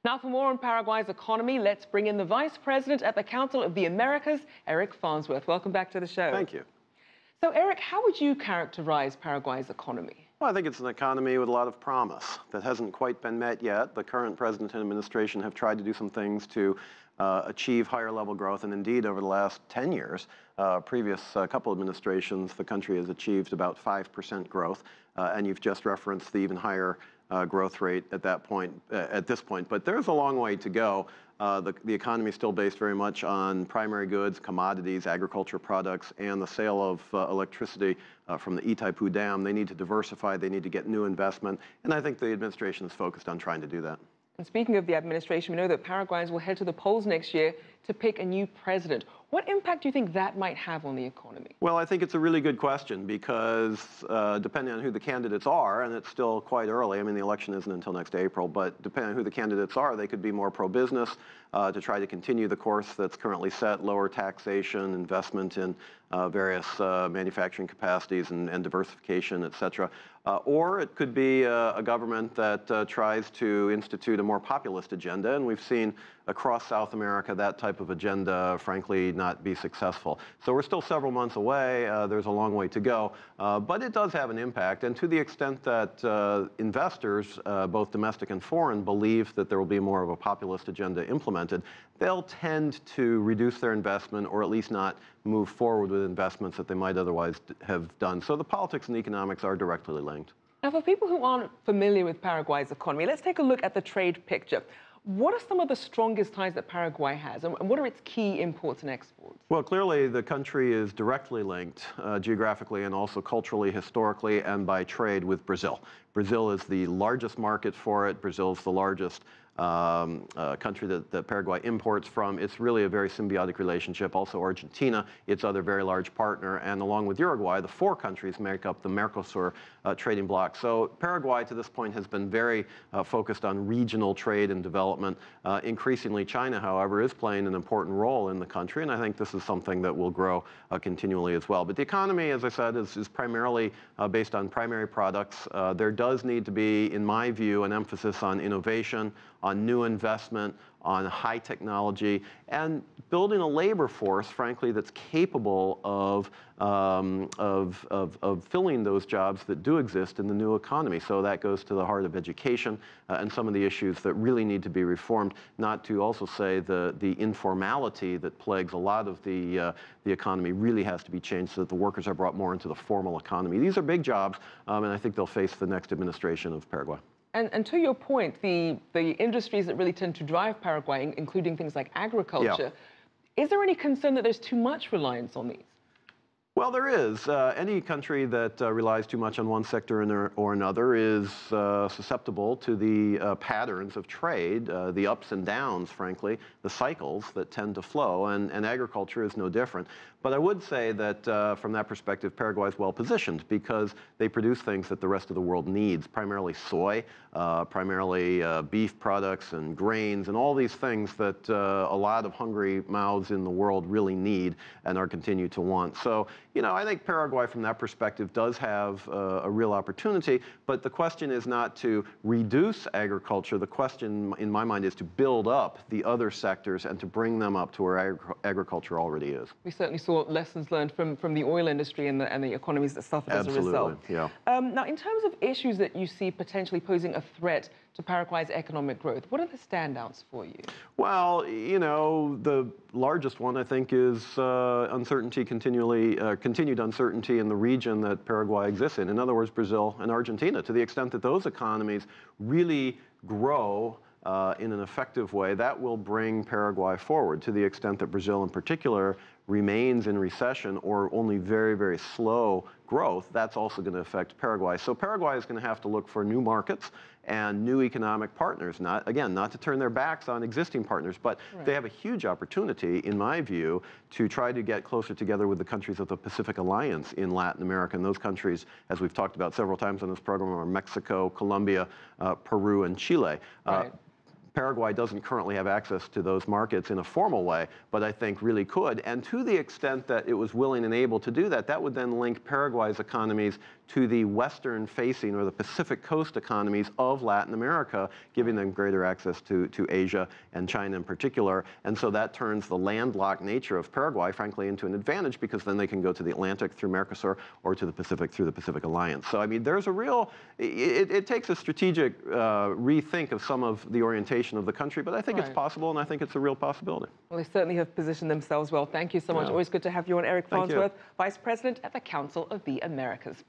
Now, for more on Paraguay's economy, let's bring in the Vice President at the Council of the Americas, Eric Farnsworth. Welcome back to the show. Thank you. So, Eric, how would you characterize Paraguay's economy? Well, I think it's an economy with a lot of promise that hasn't quite been met yet. The current president and administration have tried to do some things to achieve higher level growth, and indeed over the last 10 years, previous couple administrations, the country has achieved about 5% growth, and you've just referenced the even higher growth rate at this point. But there's a long way to go. The economy is still based very much on primary goods, commodities, agriculture products, and the sale of electricity from the Itaipu Dam. They need to diversify, they need to get new investment, and I think the administration is focused on trying to do that. And speaking of the administration, we know that Paraguayans will head to the polls next year to pick a new president. What impact do you think that might have on the economy? Well, I think it's a really good question because depending on who the candidates are, and it's still quite early, I mean, the election isn't until next April, but depending on who the candidates are, they could be more pro-business to try to continue the course that's currently set, lower taxation, investment in various manufacturing capacities and diversification, et cetera. Or it could be a government that tries to institute a more populist agenda, and we've seen across South America that type of agenda, frankly, not be successful. So we're still several months away. There's a long way to go, but it does have an impact. And to the extent that investors, both domestic and foreign, believe that there will be more of a populist agenda implemented, they'll tend to reduce their investment or at least not move forward with investments that they might otherwise have done. So the politics and economics are directly linked. Now, for people who aren't familiar with Paraguay's economy, let's take a look at the trade picture. What are some of the strongest ties that Paraguay has, and what are its key imports and exports? Well, clearly the country is directly linked geographically and also culturally, historically, and by trade with Brazil. Brazil is the largest market for it. Brazil is the largest country that Paraguay imports from. It's really a very symbiotic relationship. Also Argentina, its other very large partner, and along with Uruguay, the four countries make up the Mercosur trading bloc. So Paraguay to this point has been very focused on regional trade and development. Increasingly, China, however, is playing an important role in the country, and I think this is something that will grow continually as well. But the economy, as I said, is primarily based on primary products. There does need to be, in my view, an emphasis on innovation, on new investment, on high technology, and building a labor force, frankly, that's capable of filling those jobs that do exist in the new economy. So that goes to the heart of education and some of the issues that really need to be reformed, not to also say the informality that plagues a lot of the economy really has to be changed so that the workers are brought more into the formal economy. These are big jobs, and I think they'll face the next administration of Paraguay. And to your point, the industries that really tend to drive Paraguay, including things like agriculture, is there any concern that there's too much reliance on these? Well, there is. Any country that relies too much on one sector or another is susceptible to the patterns of trade, the ups and downs, frankly, the cycles that tend to flow, and agriculture is no different. But I would say that from that perspective, Paraguay is well positioned because they produce things that the rest of the world needs, primarily soy, primarily beef products and grains, and all these things that a lot of hungry mouths in the world really need and are continue to want. So, you know, I think Paraguay from that perspective does have a real opportunity, but the question is not to reduce agriculture. The question, in my mind, is to build up the other sectors and to bring them up to where agriculture already is. We certainly saw lessons learned from the oil industry and the economies that suffered as a result. Yeah. Now, in terms of issues that you see potentially posing a threat to Paraguay's economic growth, what are the standouts for you? Well, you know, the largest one, I think, is continued uncertainty in the region that Paraguay exists in. In other words, Brazil and Argentina. To the extent that those economies really grow in an effective way, that will bring Paraguay forward. To the extent that Brazil in particular remains in recession or only very, very slow growth, that's also going to affect Paraguay. So Paraguay is going to have to look for new markets and new economic partners, not to turn their backs on existing partners, but they have a huge opportunity, in my view, to try to get closer together with the countries of the Pacific Alliance in Latin America. And those countries, as we've talked about several times on this program, are Mexico, Colombia, Peru, and Chile. Paraguay doesn't currently have access to those markets in a formal way, but I think really could. And to the extent that it was willing and able to do that, that would then link Paraguay's economies to the western-facing or the Pacific coast economies of Latin America, giving them greater access to Asia and China in particular. And so that turns the landlocked nature of Paraguay, frankly, into an advantage, because then they can go to the Atlantic through Mercosur or to the Pacific through the Pacific Alliance. So, I mean, there's a real, it takes a strategic rethink of some of the orientation of the country, but I think it's possible, and I think it's a real possibility. Well, they certainly have positioned themselves well. Thank you so much. Always good to have you on. Eric Farnsworth, Vice President at the Council of the Americas.